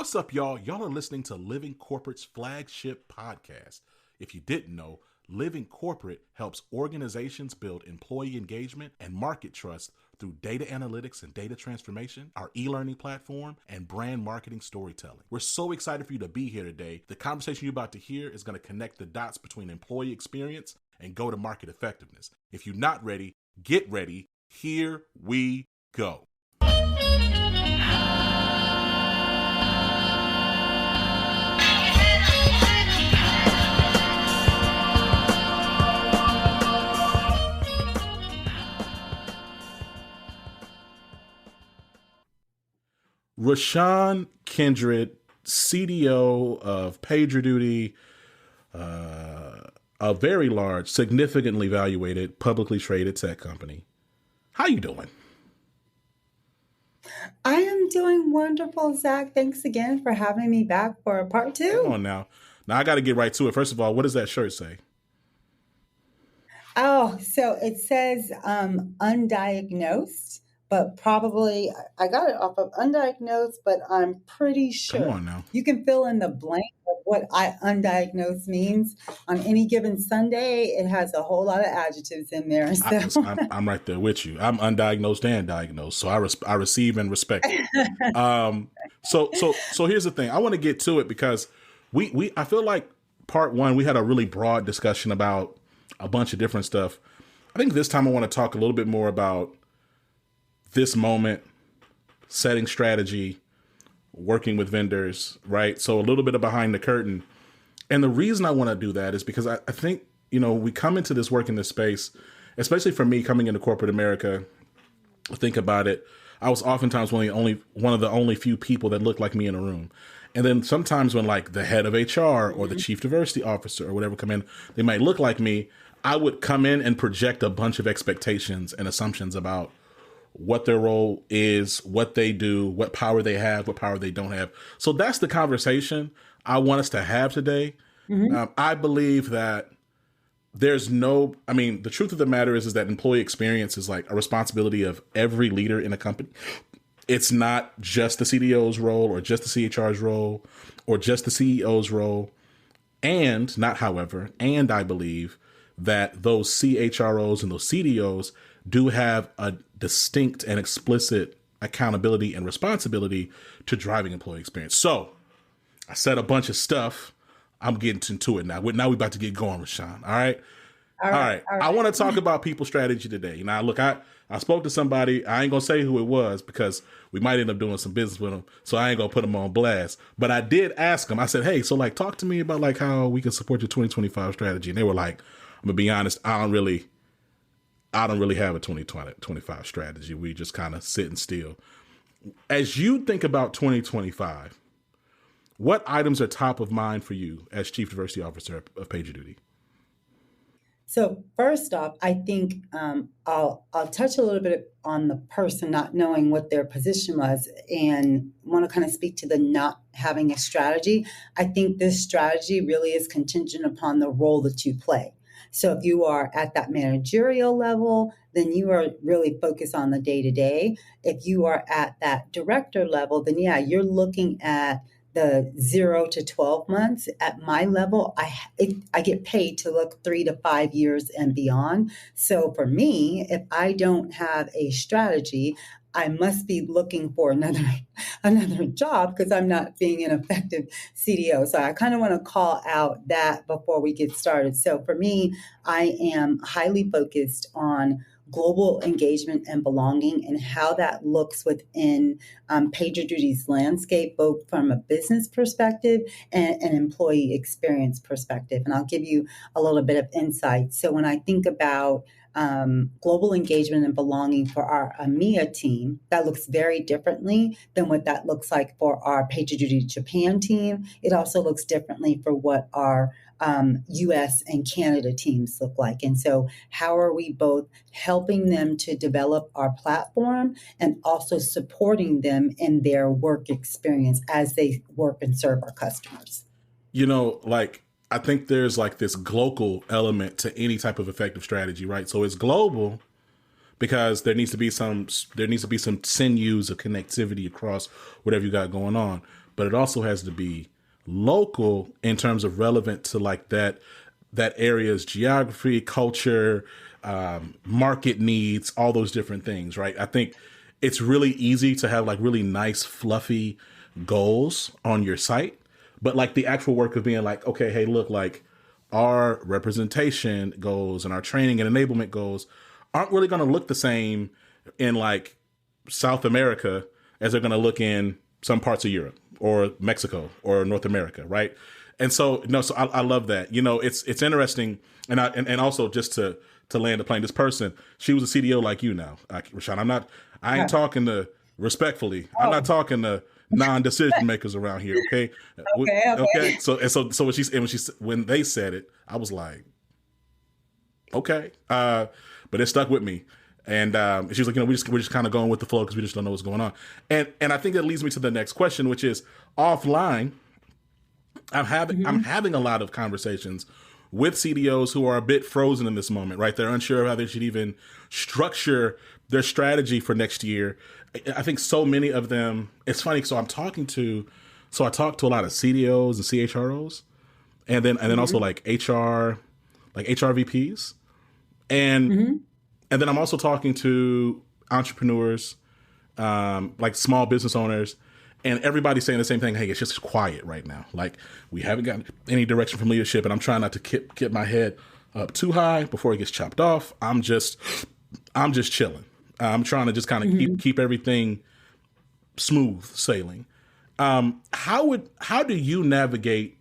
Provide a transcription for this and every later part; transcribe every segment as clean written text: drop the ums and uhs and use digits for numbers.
What's up, y'all? Y'all are listening to Living Corporate's flagship podcast. If you didn't know, Living Corporate helps organizations build employee engagement and market trust through data analytics and data transformation, our e-learning platform, and brand marketing storytelling. We're so excited for you to be here today. The conversation you're about to hear is going to connect the dots between employee experience and go-to-market effectiveness. If you're not ready, get ready. Here we go. Roshan Kindred, CDO of PagerDuty, a very large, significantly valuated, publicly traded tech company. How you doing? I am doing wonderful, Zach. Thanks again for having me back for part two. Come on now. Now I got to get right to it. First of all, what does that shirt say? Oh, so it says undiagnosed, but probably I got it off of undiagnosed, but I'm pretty sure. Come on now. You can fill in the blank of what undiagnosed means. On any given Sunday, it has a whole lot of adjectives in there. So. I'm right there with you. I'm undiagnosed and diagnosed, so I receive and respect. So here's the thing. I want to get to it because I feel like part one we had a really broad discussion about a bunch of different stuff. I think this time I want to talk a little bit more about this moment, setting strategy, working with vendors, right? So a little bit of behind the curtain. And the reason I want to do that is because I think, we come into this work in this space, especially for me coming into corporate America, think about it. I was oftentimes one of the only few people that looked like me in a room. And then sometimes when like the head of HR or the chief diversity officer or whatever come in, they might look like me. I would come in and project a bunch of expectations and assumptions about what their role is, what they do, what power they have, what power they don't have. So that's the conversation I want us to have today. Mm-hmm. I believe that the truth of the matter is that employee experience is like a responsibility of every leader in a company. It's not just the CDO's role or just the CHR's role or just the CEO's role. And I believe that those CHROs and those CDOs do have a distinct and explicit accountability and responsibility to driving employee experience. So I said a bunch of stuff. I'm getting into it now. Now we're about to get going, Roshan. All right. I want to talk about people strategy today. Now, look, I spoke to somebody. I ain't going to say who it was because we might end up doing some business with them. So I ain't going to put them on blast. But I did ask them. I said, hey, so like talk to me about like how we can support your 2025 strategy. And they were like, I'm going to be honest, I don't really have a 2025 strategy. We just kind of sitting still. As you think about 2025, what items are top of mind for you as Chief Diversity Officer of PagerDuty? So first off, I think I'll touch a little bit on the person not knowing what their position was and want to kind of speak to the not having a strategy. I think this strategy really is contingent upon the role that you play. So if you are at that managerial level, then you are really focused on the day-to-day. If you are at that director level, then you're looking at the 0 to 12 months. At my level, I get paid to look 3 to 5 years and beyond. So for me, if I don't have a strategy, I must be looking for another job because I'm not being an effective CDO. So I kind of want to call out that before we get started. So for me, I am highly focused on global engagement and belonging and how that looks within PagerDuty's landscape, both from a business perspective and an employee experience perspective. And I'll give you a little bit of insight. So when I think about global engagement and belonging for our EMEA team, that looks very differently than what that looks like for our PagerDuty Japan team. It also looks differently for what our US and Canada teams look like. And so how are we both helping them to develop our platform and also supporting them in their work experience as they work and serve our customers? I think there's like this global element to any type of effective strategy, right? So it's global because there needs to be some sinews of connectivity across whatever you got going on. but it also has to be local in terms of relevant to like that area's geography, culture, market needs, all those different things, right? I think it's really easy to have like really nice, fluffy goals on your site, but like the actual work of being like, okay, hey, look, like our representation goals and our training and enablement goals aren't really going to look the same in like South America as they're going to look in some parts of Europe or Mexico or North America, right? And so, no, so I love that. You know, it's interesting, and also just to land the plane, this person, she was a CDO like you now, Roshan. I ain't talking to respectfully. I'm not talking to non-decision makers around here. Okay. Okay. So when they said it, I was like, okay. But it stuck with me. And she was like, we're just kind of going with the flow because we just don't know what's going on. And I think that leads me to the next question, which is offline. I'm having a lot of conversations with CDOs who are a bit frozen in this moment, right? They're unsure of how they should even structure their strategy for next year. I think so many of them, it's funny. So I talk to a lot of CDOs and CHROs, and then also like HR VPs. And then I'm also talking to entrepreneurs, like small business owners, and everybody's saying the same thing. Hey, it's just quiet right now. Like we haven't gotten any direction from leadership, and I'm trying not to get my head up too high before it gets chopped off. I'm just chilling. I'm trying to just kind of keep everything smooth sailing. How do you navigate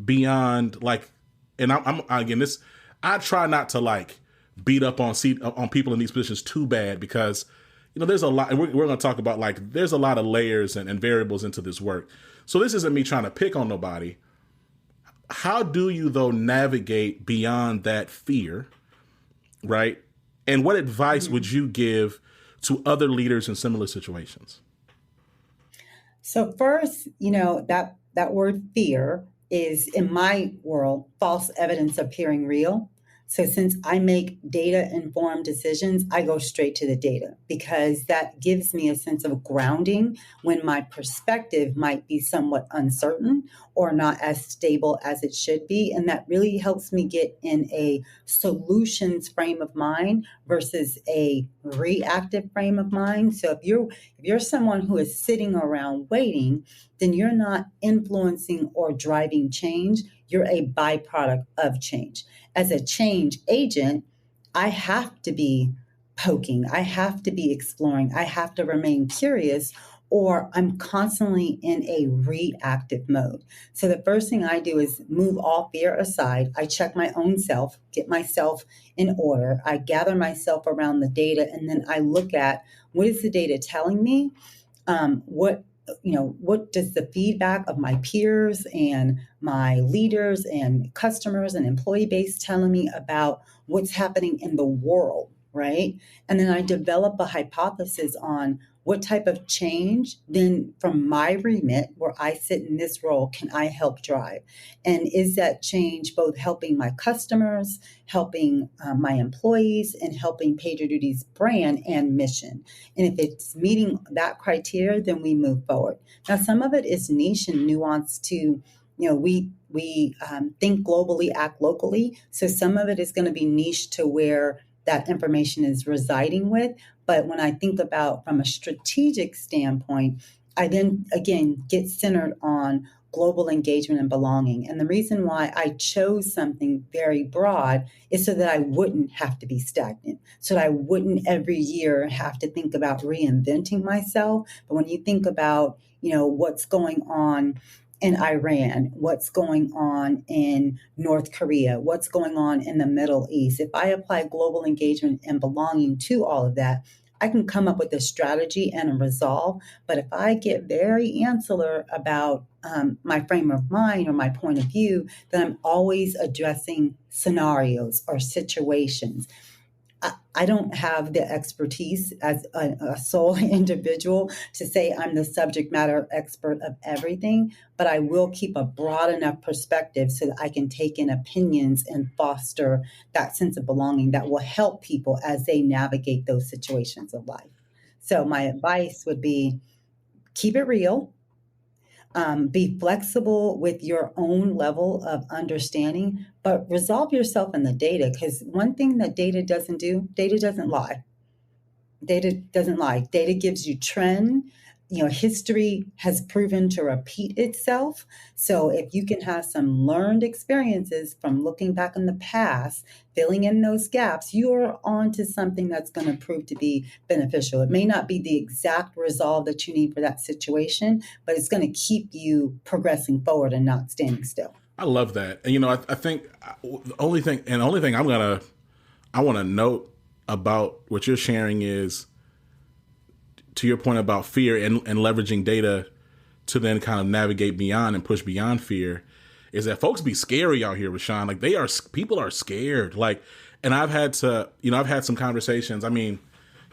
beyond like, and I'm again, this, I try not to like beat up on people in these positions too bad, because there's a lot, and we're going to talk about like there's a lot of layers and variables into this work. So this isn't me trying to pick on nobody. How do you though navigate beyond that fear, right? And what advice would you give to other leaders in similar situations? So first, that word fear is, in my world, false evidence appearing real. So since I make data-informed decisions, I go straight to the data, because that gives me a sense of grounding when my perspective might be somewhat uncertain or not as stable as it should be. And that really helps me get in a solutions frame of mind versus a reactive frame of mind. So if you're someone who is sitting around waiting, then you're not influencing or driving change. You're a byproduct of change. As a change agent, I have to be poking, I have to be exploring, I have to remain curious, or I'm constantly in a reactive mode. So the first thing I do is move all fear aside. I check my own self, get myself in order. I gather myself around the data, and then I look at, what is the data telling me? What does the feedback of my peers and my leaders and customers and employee base telling me about what's happening in the world, right? And then I develop a hypothesis on what type of change then from my remit, where I sit in this role, can I help drive? And is that change both helping my customers, helping my employees, and helping PagerDuty's brand and mission? And if it's meeting that criteria, then we move forward. Now, some of it is niche and nuanced to, we think globally, act locally. So some of it is going to be niche to where that information is residing with. But when I think about from a strategic standpoint, I then again get centered on global engagement and belonging. And the reason why I chose something very broad is so that I wouldn't have to be stagnant, so that I wouldn't every year have to think about reinventing myself. But when you think about, what's going on in Iran, what's going on in North Korea, what's going on in the Middle East, if I apply global engagement and belonging to all of that, I can come up with a strategy and a resolve. But if I get very insular about my frame of mind or my point of view, then I'm always addressing scenarios or situations. I don't have the expertise as a sole individual to say I'm the subject matter expert of everything, but I will keep a broad enough perspective so that I can take in opinions and foster that sense of belonging that will help people as they navigate those situations of life. So my advice would be, keep it real. Be flexible with your own level of understanding, but resolve yourself in the data. Because one thing that data doesn't do, data doesn't lie. Data doesn't lie. Data gives you trend. History has proven to repeat itself. So if you can have some learned experiences from looking back in the past, filling in those gaps, you're on to something that's going to prove to be beneficial. It may not be the exact resolve that you need for that situation, but it's going to keep you progressing forward and not standing still. I love that. And, I think the only thing I want to note about what you're sharing is, to your point about fear and leveraging data to then kind of navigate beyond and push beyond fear, is that folks be scary out here, Roshan. Like people are scared. Like, and I've had some conversations. I mean,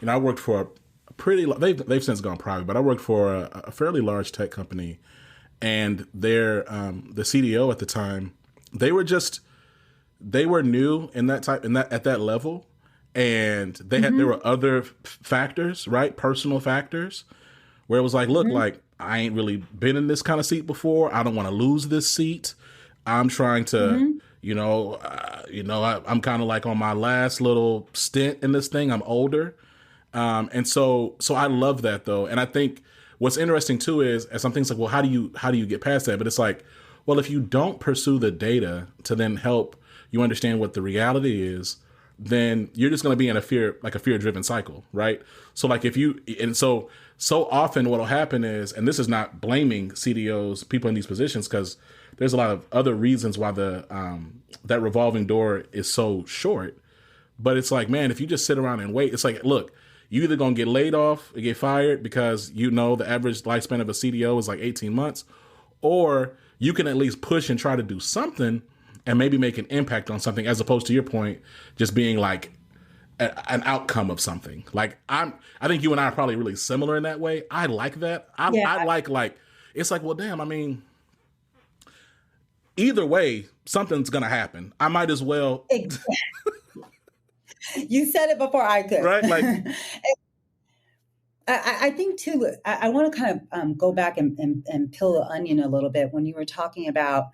I worked for a pretty, they've since gone private, but I worked for a fairly large tech company, and their, the CDO at the time, they were new at that level. And there were other factors, right? Personal factors, where it was like, look, like, I ain't really been in this kind of seat before. I don't want to lose this seat. I'm trying to, I'm kind of like on my last little stint in this thing. I'm older. And so I love that though. And I think what's interesting too is, as some things like, well, how do you get past that? But it's like, well, if you don't pursue the data to then help you understand what the reality is, then you're just going to be in a fear-driven cycle, right? So like so often what'll happen is, and this is not blaming CDOs, people in these positions, because there's a lot of other reasons why that revolving door is so short. But it's like, man, if you just sit around and wait, it's like, look, you either going to get laid off or get fired because the average lifespan of a CDO is like 18 months, or you can at least push and try to do something and maybe make an impact on something, as opposed to your point, just being like an outcome of something. Like I think you and I are probably really similar in that way. I like that. I like, it's like, well, damn, I mean, either way, something's going to happen. I might as well. Exactly. You said it before I could. Right? Like, I think too, I want to kind of go back and peel the onion a little bit when you were talking about,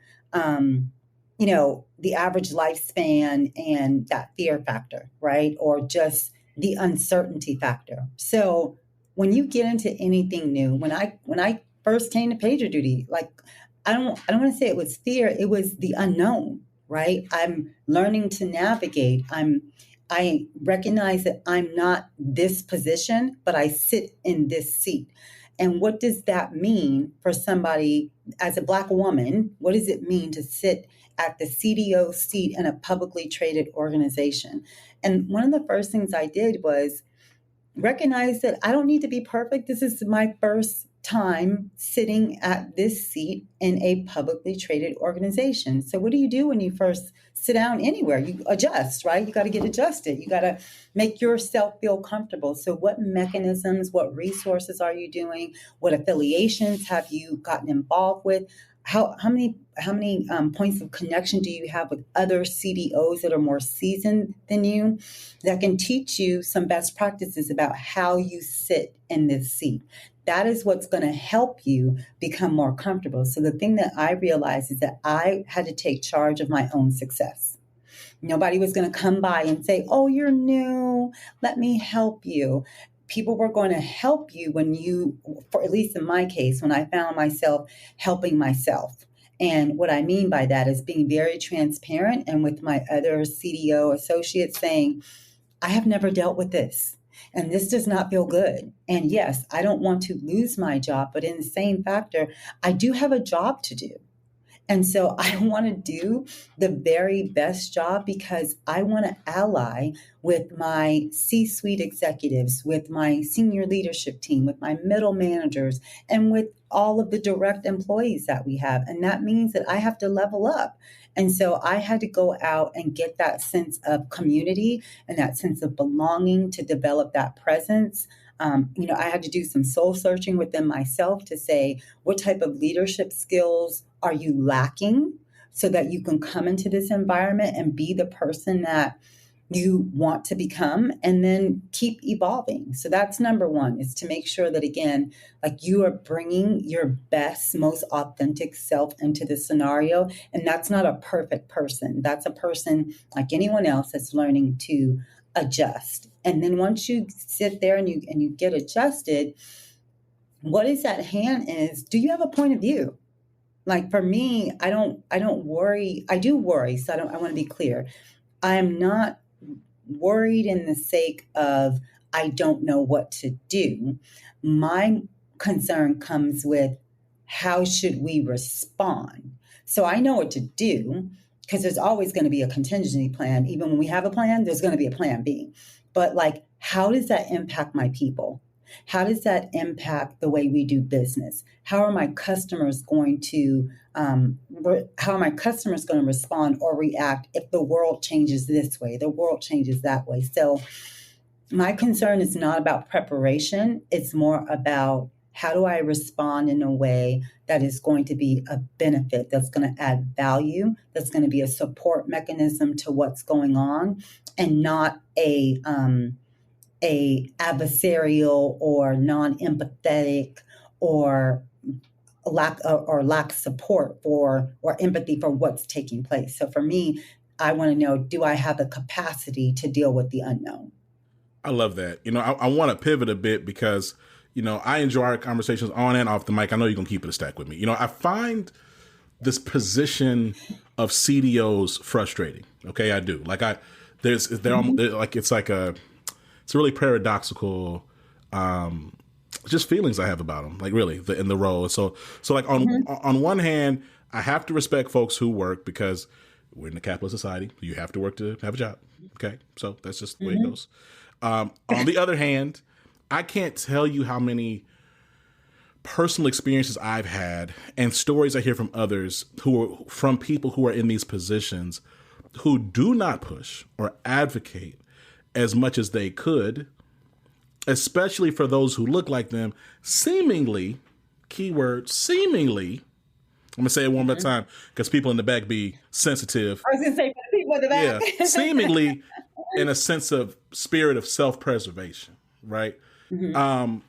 the average lifespan and that fear factor, right? Or just the uncertainty factor. So when you get into anything new, when I first came to PagerDuty, like, I don't want to say it was fear, it was the unknown, right? I'm learning to navigate. I recognize that I'm not this position, but I sit in this seat. And what does that mean for somebody as a Black woman? What does it mean to sit at the CDO seat in a publicly traded organization? And one of the first things I did was recognize that I don't need to be perfect. This is my first time sitting at this seat in a publicly traded organization. So what do you do when you first sit down anywhere? You adjust, right? You got to get adjusted. You got to make yourself feel comfortable. So what mechanisms, what resources are you doing? What affiliations have you gotten involved with? How many points of connection do you have with other CDOs that are more seasoned than you that can teach you some best practices about how you sit in this seat? That is what's going to help you become more comfortable. So the thing that I realized is that I had to take charge of my own success. Nobody was going to come by and say, oh, you're new, let me help you. People were going to help you for at least in my case, when I found myself helping myself. And what I mean by that is being very transparent and with my other CDO associates saying, I have never dealt with this. And this does not feel good. And yes, I don't want to lose my job, but in the same factor, I do have a job to do. And so I want to do the very best job because I want to ally with my C-suite executives, with my senior leadership team, with my middle managers, and with all of the direct employees that we have. And that means that I have to level up. And so I had to go out and get that sense of community and that sense of belonging to develop that presence. I had to do some soul searching within myself to say, what type of leadership skills are you lacking so that you can come into this environment and be the person that you want to become, and then keep evolving. So that's number one, is to make sure that, again, like, you are bringing your best, most authentic self into the scenario. And that's not a perfect person. That's a person like anyone else that's learning to adjust. And then once you sit there and you get adjusted, what is at hand is, do you have a point of view? Like, for me, I don't worry. I do worry. So I want to be clear. I am not worried in the sake of I don't know what to do. My concern comes with, how should we respond? So I know what to do, because there's always going to be a contingency plan. Even when we have a plan, there's going to be a plan B. But, like, how does that impact my people? How does that impact the way we do business? How are my customers going to respond or react if the world changes this way, the world changes that way? So my concern is not about preparation. It's more about, how do I respond in a way that is going to be a benefit, that's going to add value, that's going to be a support mechanism to what's going on, and not a adversarial or non-empathetic or lack support for, or empathy for, what's taking place. So for me, I want to know, do I have the capacity to deal with the unknown? I love that. I want to pivot a bit because, I enjoy our conversations on and off the mic. I know you're going to keep it a stack with me. I find this position of CDOs frustrating. Okay, I do. Like, it's a really paradoxical, just feelings I have about them, like, really, in the role. So like, on one hand, I have to respect folks who work, because we're in a capitalist society. You have to work to have a job. Okay, so that's just the way it goes. On the other hand, I can't tell you how many personal experiences I've had and stories I hear from others from people who are in these positions, who do not push or advocate as much as they could, especially for those who look like them, seemingly, keyword, seemingly. I'm going to say it one more time, because people in the back be sensitive. I was going to say, for the people in the back. Yeah, seemingly in a sense of spirit of self-preservation, right? And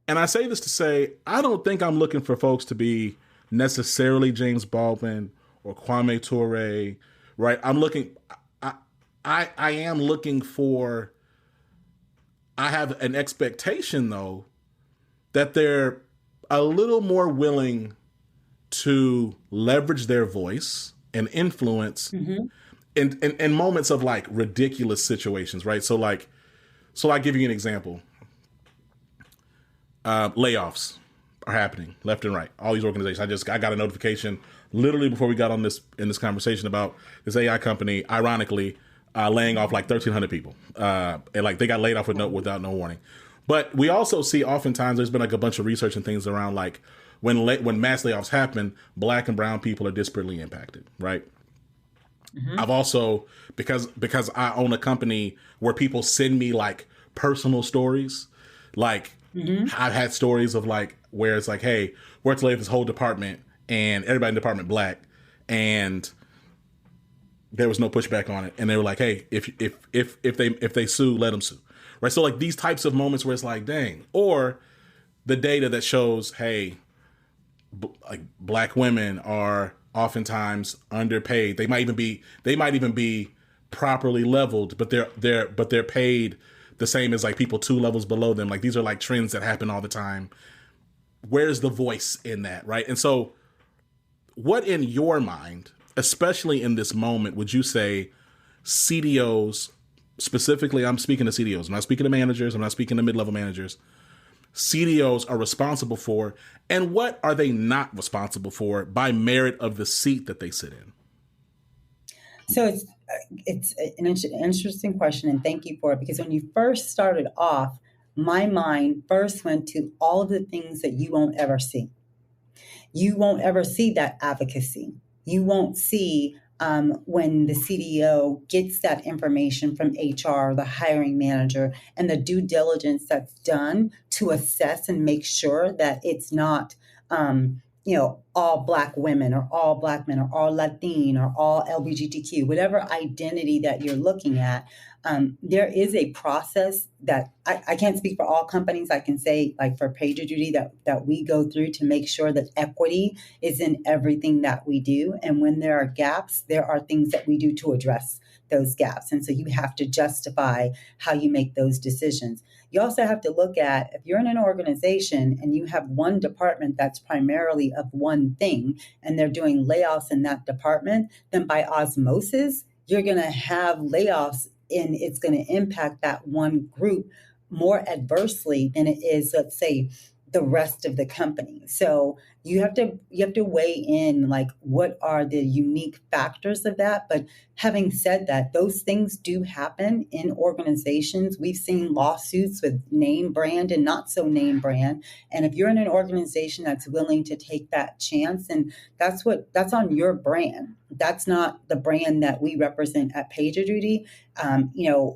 I say this to say, I don't think I'm looking for folks to be necessarily James Baldwin or Kwame Ture, right? I am looking for, I have an expectation, though, that they're a little more willing to leverage their voice and influence in moments of, like, ridiculous situations, right? So I'll give you an example. Layoffs are happening left and right. All these organizations. I got a notification literally before we got on in this conversation about this AI company, ironically, laying off like 1,300 people. And, like, they got laid off without no warning. But we also see, oftentimes, there's been, like, a bunch of research and things around, like, when mass layoffs happen, Black and brown people are disparately impacted, right? I've also, because I own a company where people send me, like, personal stories, like, I've had stories of, like, where it's like, hey, we're to lay off this whole department, and everybody in the department Black, and there was no pushback on it, and they were like, hey, if they sue, let them sue, right? So, like, these types of moments where it's like, dang, or the data that shows, hey, like, Black women are oftentimes underpaid. They might even be properly leveled, but they're paid the same as, like, people 2 levels below them. Like, these are, like, trends that happen all the time. Where's the voice in that, right? And so, what in your mind, especially in this moment, would you say CDOs, specifically, I'm speaking to CDOs, I'm not speaking to managers, I'm not speaking to mid-level managers, CDOs are responsible for, and what are they not responsible for by merit of the seat that they sit in? So it's an interesting question, and thank you for it, because when you first started off, my mind first went to all of the things that you won't ever see. You won't ever see that advocacy. You won't see when the CDO gets that information from HR, the hiring manager, and the due diligence that's done to assess and make sure that it's not all Black women or all Black men or all Latin or all LGBTQ, whatever identity that you're looking at, there is a process that I can't speak for all companies. I can say, like for PagerDuty, that we go through to make sure that equity is in everything that we do. And when there are gaps, there are things that we do to address those gaps. And so you have to justify how you make those decisions. You also have to look at, if you're in an organization and you have one department that's primarily of one thing, and they're doing layoffs in that department, then by osmosis, you're going to have layoffs, and it's going to impact that one group more adversely than it is, let's say, the rest of the company. So you have to weigh in, like, what are the unique factors of that. But having said that, those things do happen in organizations. We've seen lawsuits with name brand and not so name brand. And if you're in an organization that's willing to take that chance, and that's on your brand. That's not the brand that we represent at PagerDuty.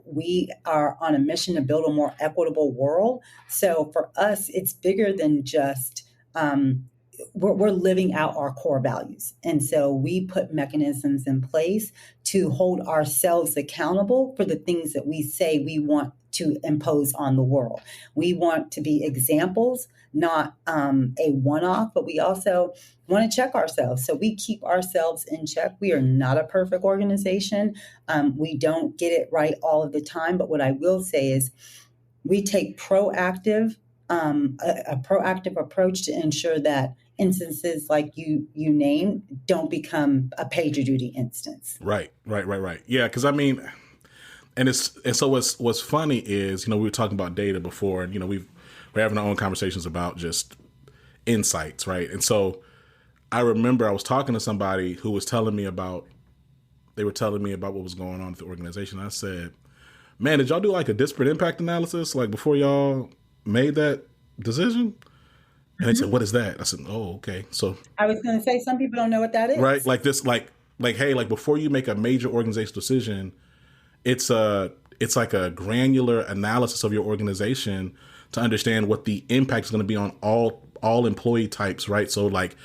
We are on a mission to build a more equitable world. So for us, it's bigger than just we're living out our core values. And so we put mechanisms in place to hold ourselves accountable for the things that we say we want to impose on the world. We want to be examples, not a one-off, but we also want to check ourselves. So we keep ourselves in check. We are not a perfect organization. We don't get it right all of the time. But what I will say is we take a proactive approach to ensure that instances like you name don't become a PagerDuty instance. Right. Yeah, because I mean, so what's funny is, we were talking about data before, and we're having our own conversations about just insights, right? And so I remember I was talking to somebody who was telling me about what was going on with the organization. I said, "Man, did y'all do like a disparate impact analysis like before y'all made that decision?" And they said, "What is that?" I said, "Oh, okay." So I was going to say, some people don't know what that is. Right. Like this, hey, like before you make a major organizational decision, it's like a granular analysis of your organization to understand what the impact is going to be on all employee types. Right. So like,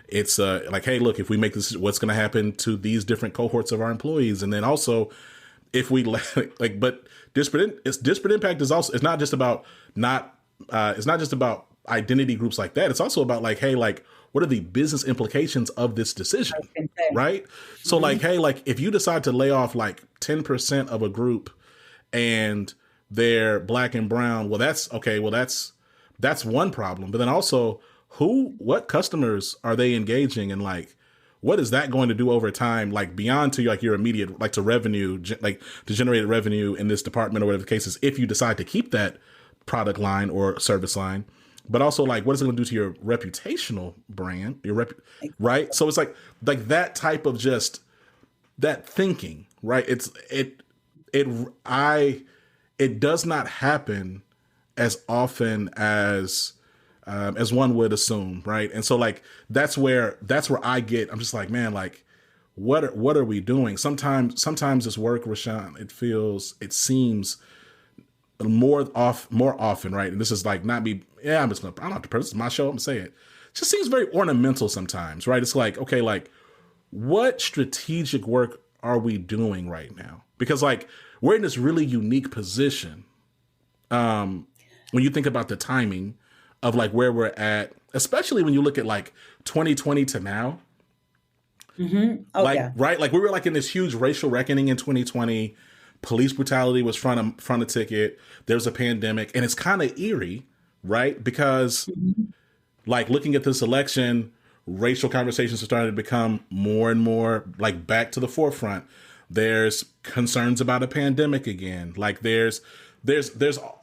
it's like, hey, look, if we make this, what's going to happen to these different cohorts of our employees? And then also if we but disparate impact is also, it's not just about identity groups like that. It's also about like, hey, like, what are the business implications of this decision? Right. So like, hey, like if you decide to lay off like 10% of a group and they're Black and brown, well, that's okay. Well, that's one problem. But then also what customers are they engaging, and like, what is that going to do over time? Like beyond to like your immediate, like to revenue, like to generate revenue in this department or whatever the case is, if you decide to keep that product line or service line. But also, like, what is it going to do to your reputational brand, right? So it's like that type of just that thinking, right? It does not happen as often as one would assume, right? And so like that's where I'm just like, man, like what are we doing? Sometimes this work, Roshan, it seems more often, right? And this is like not me. Yeah, I'm not the person. This is my show. I'm gonna say it. It just seems very ornamental sometimes, right? It's like, okay, like what strategic work are we doing right now? Because like we're in this really unique position. When you think about the timing of like where we're at, especially when you look at like 2020 to now, right? Like we were like in this huge racial reckoning in 2020. Police brutality was front of ticket. There's a pandemic, and it's kind of eerie, right? Because like looking at this election, racial conversations are starting to become more and more like back to the forefront. There's concerns about a pandemic again. Like there's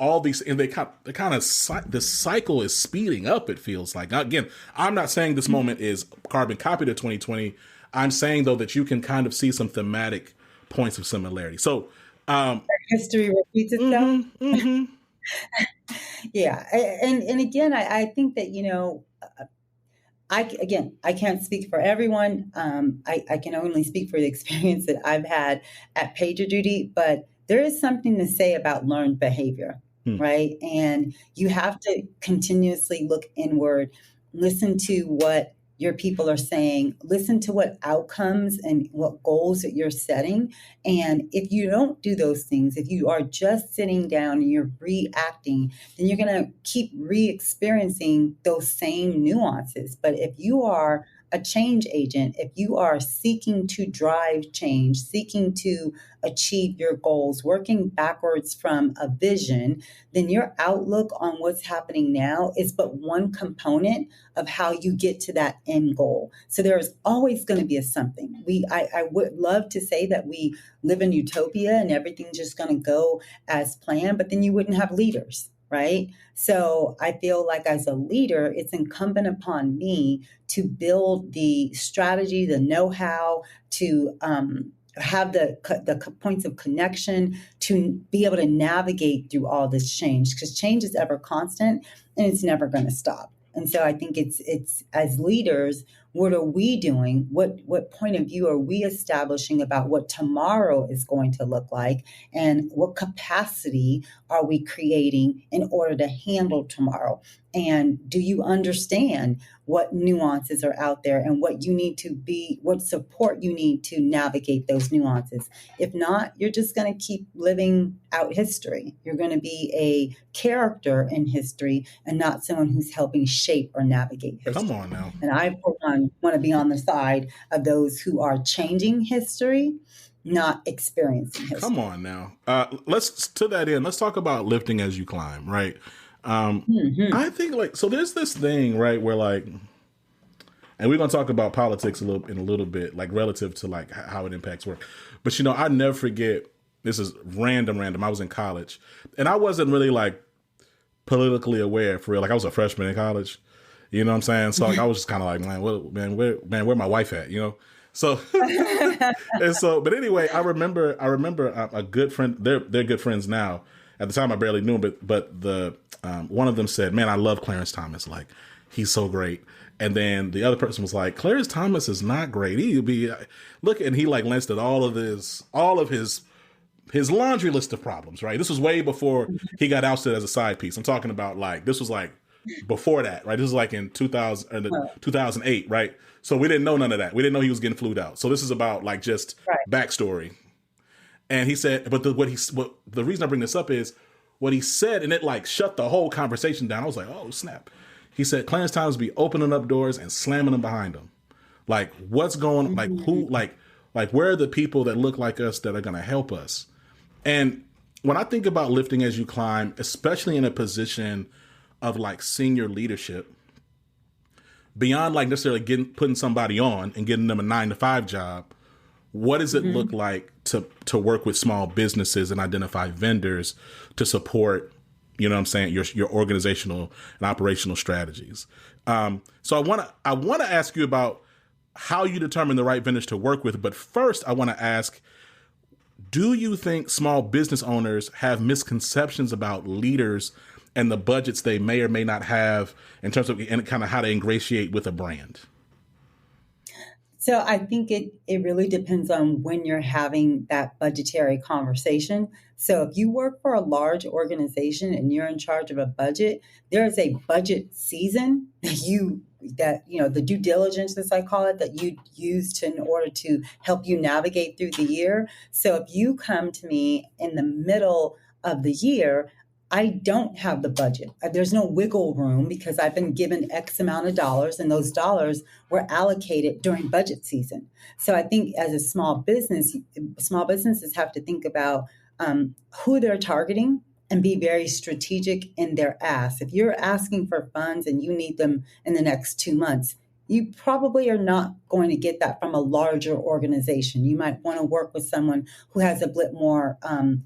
all these, and this cycle is speeding up. It feels like, again, I'm not saying this moment is carbon copy to 2020. I'm saying though that you can kind of see some thematic points of similarity. So history repeats itself. Yeah. And again, I think that, I can't speak for everyone. I can only speak for the experience that I've had at PagerDuty, but there is something to say about learned behavior, right? And you have to continuously look inward, listen to what your people are saying, listen to what outcomes and what goals that you're setting. And if you don't do those things, if you are just sitting down and you're reacting, then you're going to keep re-experiencing those same nuances. But if you are a change agent, if you are seeking to drive change, seeking to achieve your goals, working backwards from a vision, then your outlook on what's happening now is but one component of how you get to that end goal. So there's always going to be a something. I would love to say that we live in utopia and everything's just going to go as planned, but then you wouldn't have leaders, right? So I feel like as a leader, it's incumbent upon me to build the strategy, the know-how, to have the points of connection to be able to navigate through all this change, because change is ever constant and it's never going to stop. And so I think it's as leaders, what are we doing? What point of view are we establishing about what tomorrow is going to look like? And what capacity are we creating in order to handle tomorrow? And do you understand what nuances are out there and what you need to be, what support you need to navigate those nuances? If not, you're just going to keep living out history. You're going to be a character in history and not someone who's helping shape or navigate history. Come on now. And I, for one, want to be on the side of those who are changing history, not experiencing history. Come on now. Let's talk about lifting as you climb, right? I think so there's this thing, right, where and we're going to talk about politics in a little bit, like relative to how it impacts work. But, I never forget, this is random. I was in college and I wasn't really politically aware for real. I was a freshman in college, you know what I'm saying? So I was just kind of where my wife at, So, and so, but anyway, I remember a good friend, they're good friends now. At the time I barely knew him, but the, one of them said, man, I love Clarence Thomas. He's so great. And then the other person was like, Clarence Thomas is not great. He'd be and he listed all of his laundry list of problems, right? This was way before he got ousted as a side piece. I'm talking about this was before that, right? This is in 2008, right? So we didn't know none of that. We didn't know he was getting flued out. So this is about just backstory. And he said, but the reason I bring this up is what he said, and it shut the whole conversation down. I was like, oh snap. He said, Clarence Thomas be opening up doors and slamming them behind him. What's going, who, where are the people that look like us that are going to help us? And when I think about lifting as you climb, especially in a position of to leadership, beyond necessarily putting somebody on and getting them a 9-to-5 job, what does it look like to work with small businesses and identify vendors to support, you know what I'm saying, your organizational and operational strategies? So I want to ask you about how you determine the right vendors to work with. But first, I want to ask, do you think small business owners have misconceptions about leaders and the budgets they may or may not have in terms of and kind of how to ingratiate with a brand? So I think it really depends on when you're having that budgetary conversation. So if you work for a large organization and you're in charge of a budget, there is a budget season that the due diligence, as I call it, that you use in order to help you navigate through the year. So if you come to me in the middle of the year, I don't have the budget. There's no wiggle room because I've been given X amount of dollars and those dollars were allocated during budget season. So I think as a small businesses have to think about who they're targeting and be very strategic in their ask. If you're asking for funds and you need them in the next 2 months, you probably are not going to get that from a larger organization. You might want to work with someone who has a bit more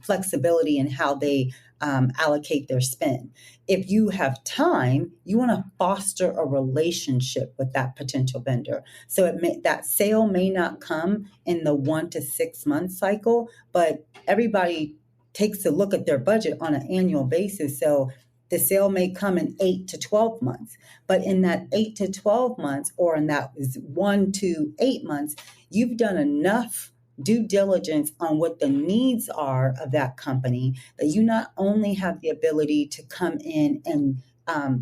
flexibility in how they allocate their spend. If you have time, you want to foster a relationship with that potential vendor. So that sale may not come in the 1 to 6 month cycle, but everybody takes a look at their budget on an annual basis. So the sale may come in 8 to 12 months, but in that 8 to 12 months, or in that 1 to 8 months, you've done enough due diligence on what the needs are of that company that you not only have the ability to come in and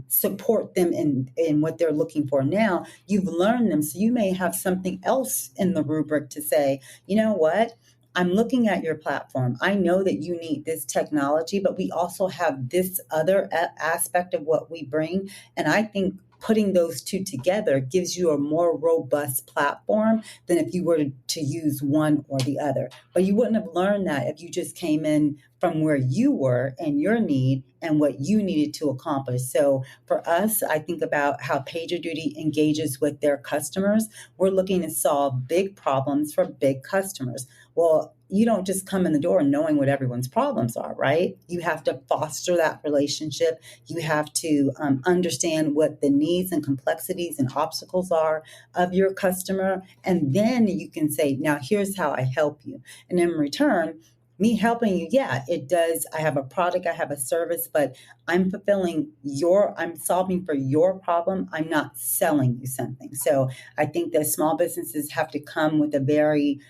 support them in what they're looking for now. You've learned them. So you may have something else in the rubric to say, you know what? I'm looking at your platform. I know that you need this technology, but we also have this other aspect of what we bring. And I think putting those two together gives you a more robust platform than if you were to use one or the other. But you wouldn't have learned that if you just came in from where you were and your need and what you needed to accomplish. So for us, I think about how PagerDuty engages with their customers. We're looking to solve big problems for big customers. Well, you don't just come in the door knowing what everyone's problems are, right? You have to foster that relationship. You have to understand what the needs and complexities and obstacles are of your customer. And then you can say, now here's how I help you. And in return, me helping you, yeah, it does. I have a product, I have a service, but I'm solving for your problem. I'm not selling you something. So I think that small businesses have to come with a very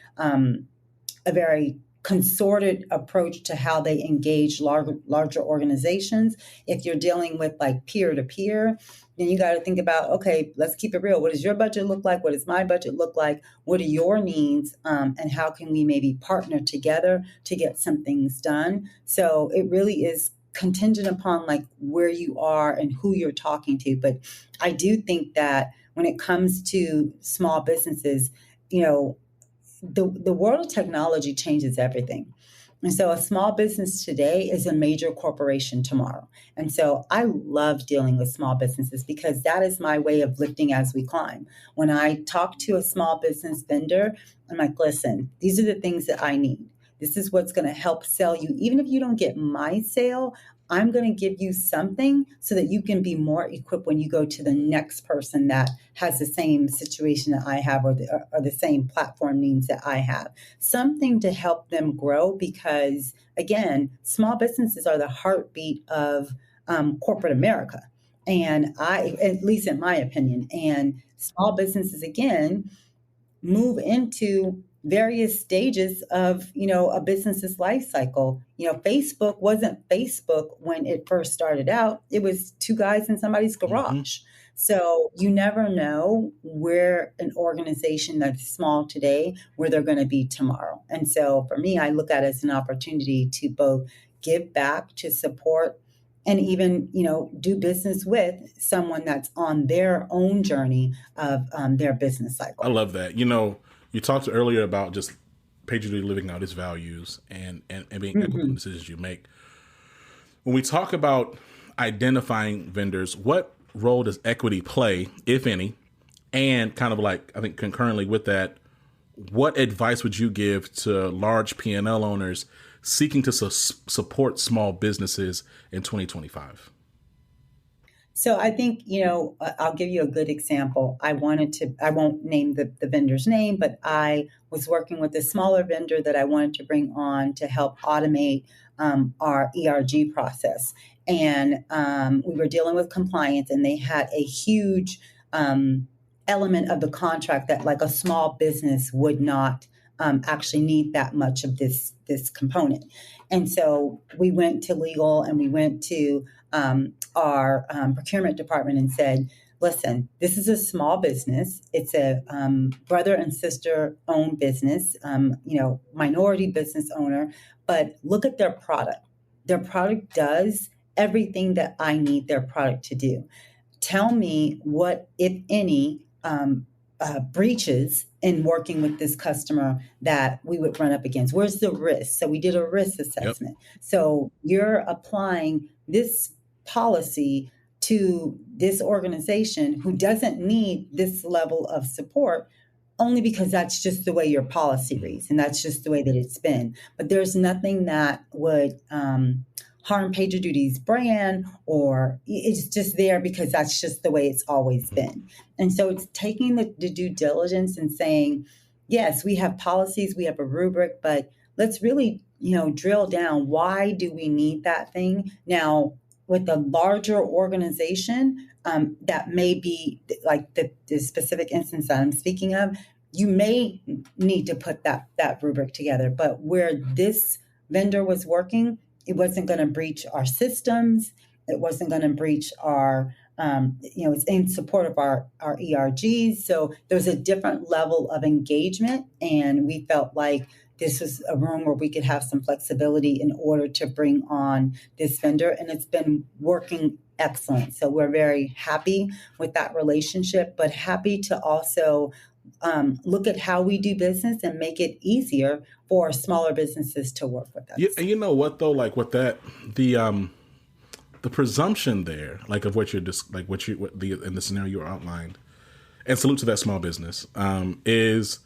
consorted approach to how they engage larger organizations. If you're dealing with like peer to peer, then you got to think about, okay, let's keep it real. What does your budget look like? What does my budget look like? What are your needs? And how can we maybe partner together to get some things done? So it really is contingent upon like where you are and who you're talking to. But I do think that when it comes to small businesses, the world of technology changes everything. And so a small business today is a major corporation tomorrow. And so I love dealing with small businesses because that is my way of lifting as we climb. When I talk to a small business vendor, I'm like, listen, these are the things that I need. This is what's going to help sell you. Even if you don't get my sale, I'm going to give you something so that you can be more equipped when you go to the next person that has the same situation that I have or the same platform needs that I have. Something to help them grow because, again, small businesses are the heartbeat of corporate America. And at least in my opinion, and small businesses, again, move into various stages of a business's life cycle. Facebook wasn't Facebook when it first started out. It was two guys in somebody's garage. So you never know where an organization that's small today, where they're going to be tomorrow. And so for me, I look at it as an opportunity to both give back, to support, and even do business with someone that's on their own journey of their business cycle. I love that. You talked earlier about just PagerDuty living out its values and being equitable in the decisions you make. When we talk about identifying vendors, what role does equity play, if any? And kind of like, I think concurrently with that, what advice would you give to large P&L owners seeking to support small businesses in 2025? So I think, I'll give you a good example. I won't name the vendor's name, but I was working with a smaller vendor that I wanted to bring on to help automate our ERG process. And we were dealing with compliance, and they had a huge element of the contract that like a small business would not actually need that much of this component. And so we went to legal and we went to our procurement department and said, listen, this is a small business. It's a brother and sister owned business, minority business owner, but look at their product. Their product does everything that I need their product to do. Tell me what, if any, breaches in working with this customer that we would run up against. Where's the risk? So we did a risk assessment. Yep. So you're applying this policy to this organization who doesn't need this level of support only because that's just the way your policy reads and that's just the way that it's been. But there's nothing that would harm PagerDuty's brand, or it's just there because that's just the way it's always been. And so it's taking the due diligence and saying, yes, we have policies, we have a rubric, but let's really, drill down. Why do we need that thing? Now, with a larger organization, that may be like the specific instance that I'm speaking of, you may need to put that rubric together. But where this vendor was working, it wasn't going to breach our systems. It wasn't going to breach our, it's in support of our ERGs. So there's a different level of engagement. And we felt like this was a room where we could have some flexibility in order to bring on this vendor. And it's been working excellent. So we're very happy with that relationship, but happy to also look at how we do business and make it easier for smaller businesses to work with us. You know what though, like with that, the presumption there, like of what you're just like in the scenario you outlined, and salute to that small business, is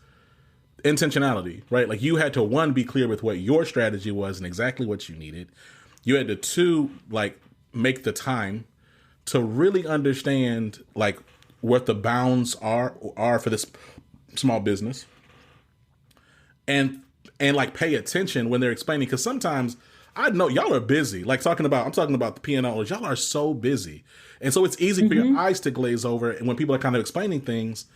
intentionality, right? Like you had to, one, be clear with what your strategy was and exactly what you needed. You had to, two, like make the time to really understand like what the bounds are for this small business, and like pay attention when they're explaining, because sometimes I know y'all are busy. Like I'm talking about the P&L. Y'all are so busy, and so it's easy for your eyes to glaze over, and when people are kind of explaining things.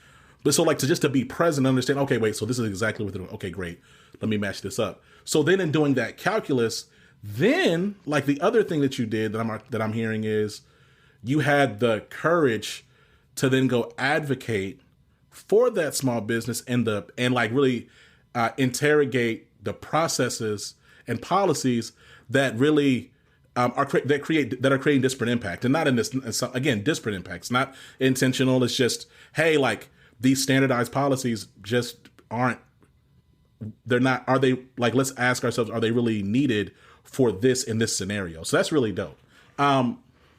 But so like to be present, and understand. Okay, wait. So this is exactly what they're doing. Okay, great. Let me match this up. So then, in doing that calculus, then like the other thing that you did that I'm hearing is you had the courage to then go advocate for that small business and like really interrogate the processes and policies that really are creating disparate impact, and not in this, again, disparate impacts, not intentional. It's just, hey, like these standardized policies just aren't. They're not. Are they, like? Let's ask ourselves: are they really needed for this in this scenario? So that's really dope.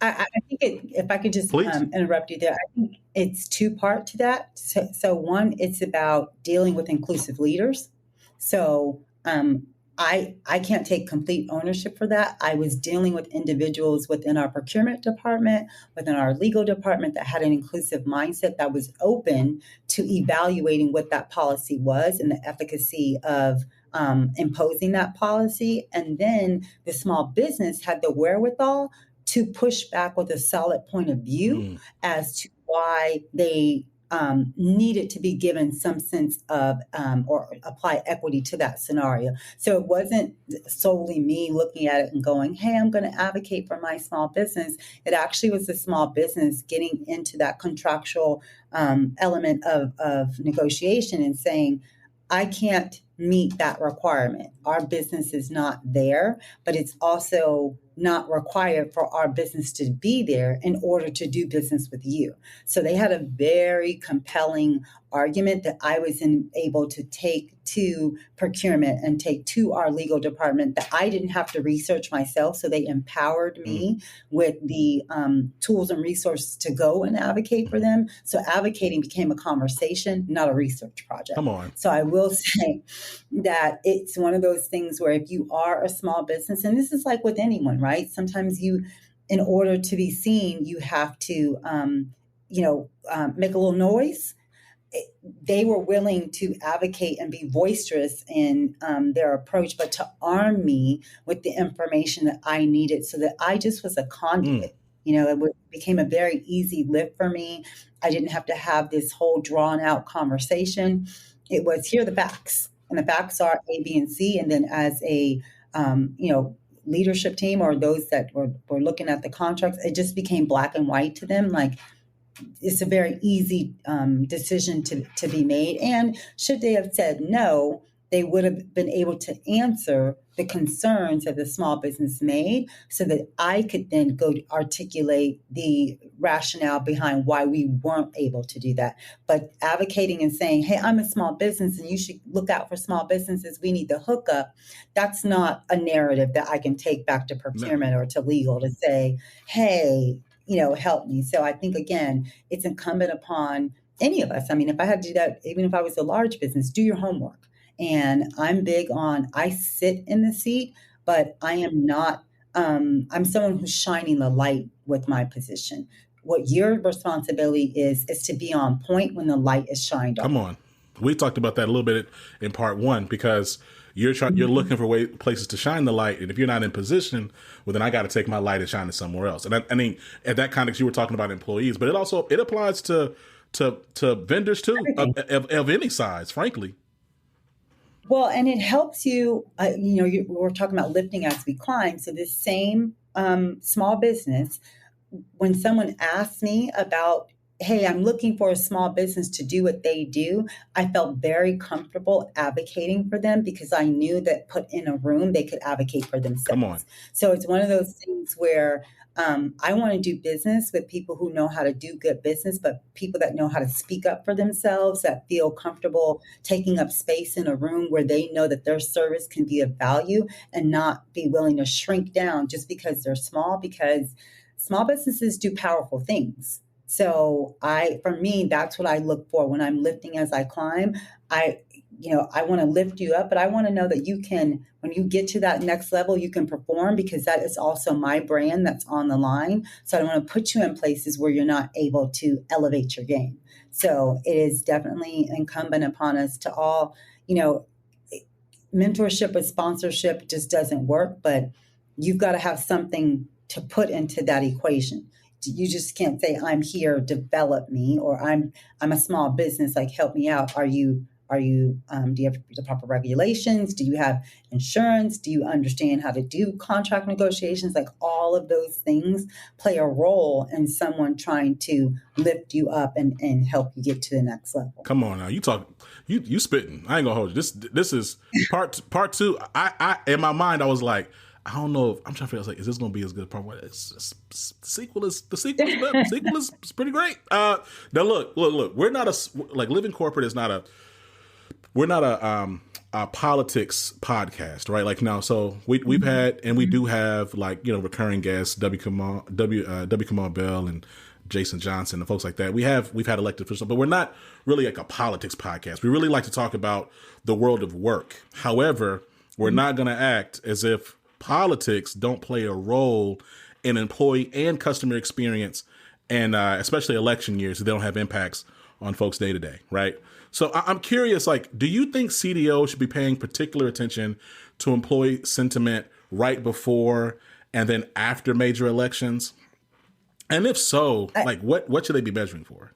I think if I could just interrupt you there, I think it's two-part to that. So one, it's about dealing with inclusive leaders. So I can't take complete ownership for that. I was dealing with individuals within our procurement department, within our legal department, that had an inclusive mindset, that was open to evaluating what that policy was and the efficacy of imposing that policy. And then the small business had the wherewithal to push back with a solid point of view as to why they needed to be given some sense of or apply equity to that scenario. So it wasn't solely me looking at it and going, hey, I'm going to advocate for my small business. It actually was the small business getting into that contractual element of negotiation and saying, I can't meet that requirement. Our business is not there, but it's also not required for our business to be there in order to do business with you. So they had a very compelling argument that I was able to take to procurement and take to our legal department, that I didn't have to research myself. So they empowered me with the tools and resources to go and advocate for them. So advocating became a conversation, not a research project. Come on. So I will say that it's one of those things where if you are a small business, and this is like with anyone, right? Sometimes in order to be seen, you have to, make a little noise. They were willing to advocate and be boisterous in their approach, but to arm me with the information that I needed so that I just was a conduit. It became a very easy lift for me. I didn't have to have this whole drawn out conversation. It was, here are the facts, and the facts are A, B, and C. And then as a, leadership team, or those that were looking at the contracts, it just became black and white to them. Like, it's a very easy decision to be made. And should they have said no, they would have been able to answer the concerns that the small business made, so that I could then go to articulate the rationale behind why we weren't able to do that. But advocating and saying, hey, I'm a small business and you should look out for small businesses, we need the hookup, that's not a narrative that I can take back to procurement or to legal to say, hey, help me. So I think, again, it's incumbent upon any of us. I mean, if I had to do that, even if I was a large business, do your homework. And I'm big on, I sit in the seat, but I am not, I'm someone who's shining the light with my position. What your responsibility is to be on point when the light is shined on. Come on. We talked about that a little bit in part one, because you're looking for places to shine the light. And if you're not in position, well, then I got to take my light and shine it somewhere else. And I mean, at that context, you were talking about employees, but it applies to vendors too, of any size, frankly. Well, and it helps you, we're talking about lifting as we climb. So this same small business, when someone asks me about, hey, I'm looking for a small business to do what they do, I felt very comfortable advocating for them because I knew that put in a room, they could advocate for themselves. Come on. So it's one of those things where I want to do business with people who know how to do good business, but people that know how to speak up for themselves, that feel comfortable taking up space in a room where they know that their service can be of value and not be willing to shrink down just because they're small, because small businesses do powerful things. So for me, that's what I look for when I'm lifting as I climb. I want to lift you up, but I want to know that you can, when you get to that next level, you can perform, because that is also my brand that's on the line. So I don't want to put you in places where you're not able to elevate your game. So it is definitely incumbent upon us to all, mentorship with sponsorship just doesn't work, but you've got to have something to put into that equation. You just can't say, I'm here, develop me, or I'm a small business, like help me out. Do you have the proper regulations? Do you have insurance? Do you understand how to do contract negotiations? Like all of those things play a role in someone trying to lift you up and help you get to the next level. Come on now, you spitting. I ain't gonna hold you. This is part two. I in my mind I was like, I don't know. I'm trying to figure out, is this going to be as good as part one? The sequel is better. The sequel is pretty great. Now look. We're not Living Corporate is not we're not a politics podcast, right? Like now, so we've had, and we do have recurring guests, W. Kamal Bell and Jason Johnson and folks like that. We've had elected officials, but we're not really like a politics podcast. We really like to talk about the world of work. However, we're not going to act as if politics don't play a role in employee and customer experience, and especially election years, they don't have impacts on folks day to day, right? So I'm curious, do you think CDO should be paying particular attention to employee sentiment right before and then after major elections? And if so, what should they be measuring for?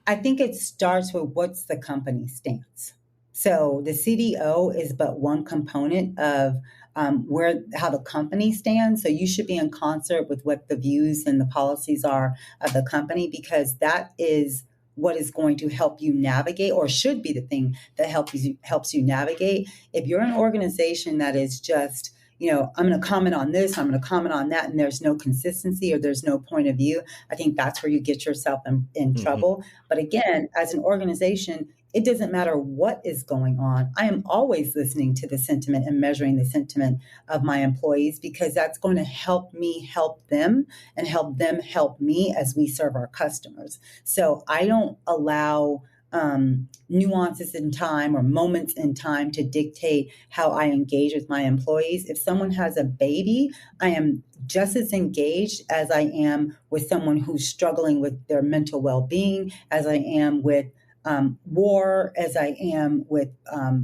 I think it starts with what's the company stance. So the CDO is but one component of how the company stands. So you should be in concert with what the views and the policies are of the company, because that is what is going to help you navigate, or should be the thing that helps you navigate. If you're an organization that is just, I'm going to comment on this, I'm going to comment on that, and there's no consistency or there's no point of view, I think that's where you get yourself in trouble. But again, as an organization, it doesn't matter what is going on. I am always listening to the sentiment and measuring the sentiment of my employees, because that's going to help me help them and help them help me as we serve our customers. So I don't allow nuances in time or moments in time to dictate how I engage with my employees. If someone has a baby, I am just as engaged as I am with someone who's struggling with their mental well-being, as I am with war, as I am with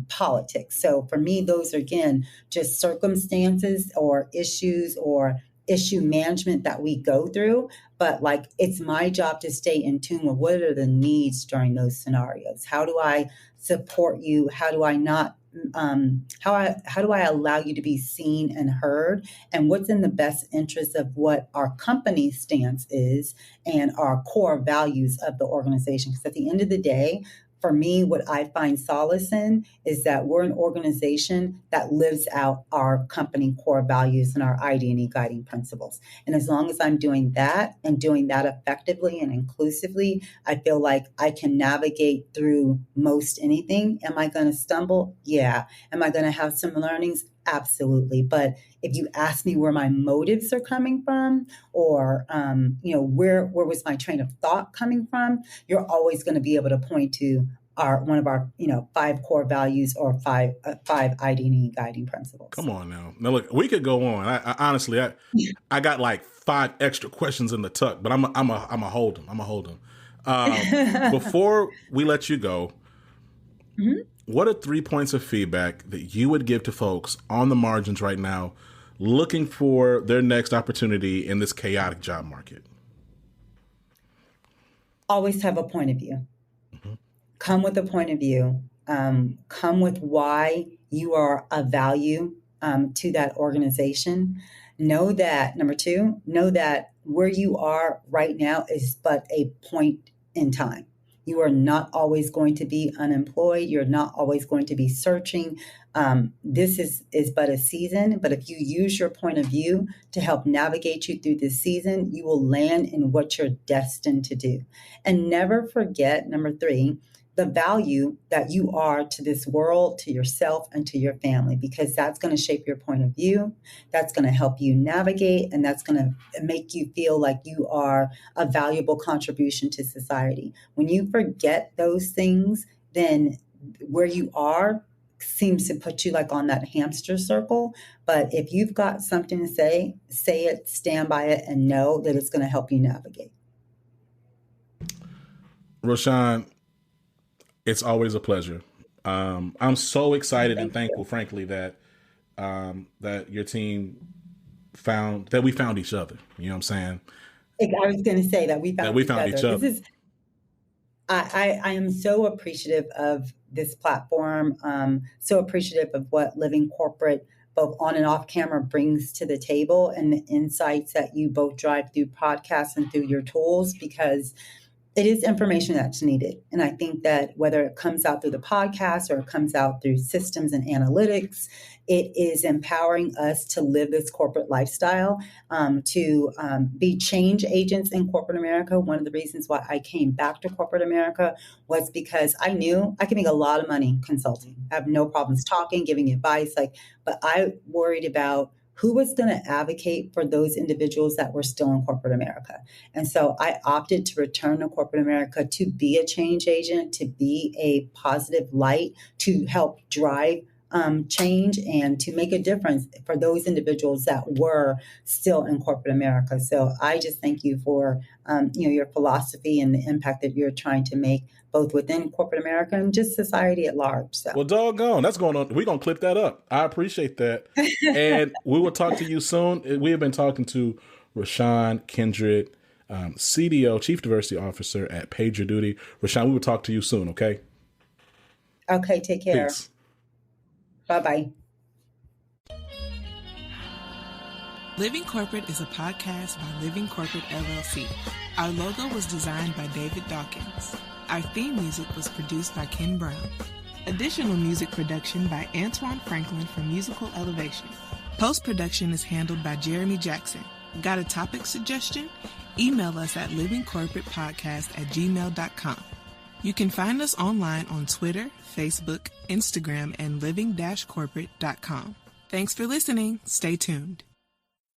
politics. So for me, those are, again, just circumstances or issues or issue management that we go through. But it's my job to stay in tune with what are the needs during those scenarios. How do I support you? How do I not? How do I allow you to be seen and heard? And what's in the best interest of what our company stance is and our core values of the organization? Because at the end of the day, for me, what I find solace in is that we're an organization that lives out our company core values and our ID&E guiding principles. And as long as I'm doing that and doing that effectively and inclusively, I feel like I can navigate through most anything. Am I going to stumble? Yeah. Am I going to have some learnings? Absolutely. But if you ask me where my motives are coming from, or where was my train of thought coming from, you're always going to be able to point to one of our 5 core values or five ID&E guiding principles. Come on now. Now look, we could go on. I honestly, I got 5 extra questions in the tuck, but I'm a hold them. I'm a hold them. Before we let you go. Mm-hmm. What are 3 points of feedback that you would give to folks on the margins right now looking for their next opportunity in this chaotic job market? Always have a point of view. Mm-hmm. Come with a point of view. Come with why you are of value to that organization. Know that, number two, know that where you are right now is but a point in time. You are not always going to be unemployed. You're not always going to be searching. This is but a season, but if you use your point of view to help navigate you through this season, you will land in what you're destined to do. And never forget, number three, the value that you are to this world, to yourself, and to your family, because that's going to shape your point of view. That's going to help you navigate, and that's going to make you feel like you are a valuable contribution to society. When you forget those things, then where you are seems to put you like on that hamster circle. But if you've got something to say it, stand by it, and know that it's going to help you navigate. Roshan, it's always a pleasure. I'm so excited and thankful, frankly, that that your team we found each other. You know what I'm saying? I was going to say that we found each other. This is, I am so appreciative of this platform. So appreciative of what Living Corporate, both on and off camera, brings to the table, and the insights that you both drive through podcasts and through your tools, because it is information that's needed. And I think that whether it comes out through the podcast or it comes out through systems and analytics, it is empowering us to live this corporate lifestyle, to be change agents in corporate America. One of the reasons why I came back to corporate America was because I knew I could make a lot of money consulting. I have no problems talking, giving advice, but I worried about who was going to advocate for those individuals that were still in corporate America. And so I opted to return to corporate America to be a change agent, to be a positive light, to help drive change and to make a difference for those individuals that were still in corporate America. So I just thank you for your philosophy and the impact that you're trying to make both within corporate America and just society at large. So. Well, doggone, that's going on. We're going to clip that up. I appreciate that. And we will talk to you soon. We have been talking to Roshan Kindred, CDO, Chief Diversity Officer at PagerDuty. Roshan, we will talk to you soon, okay? Okay, take care. Peace. Bye-bye. Living Corporate is a podcast by Living Corporate LLC. Our logo was designed by David Dawkins. Our theme music was produced by Ken Brown. Additional music production by Antoine Franklin from Musical Elevation. Post-production is handled by Jeremy Jackson. Got a topic suggestion? Email us at livingcorporatepodcast@gmail.com. You can find us online on Twitter, Facebook, Instagram, and living-corporate.com. Thanks for listening. Stay tuned.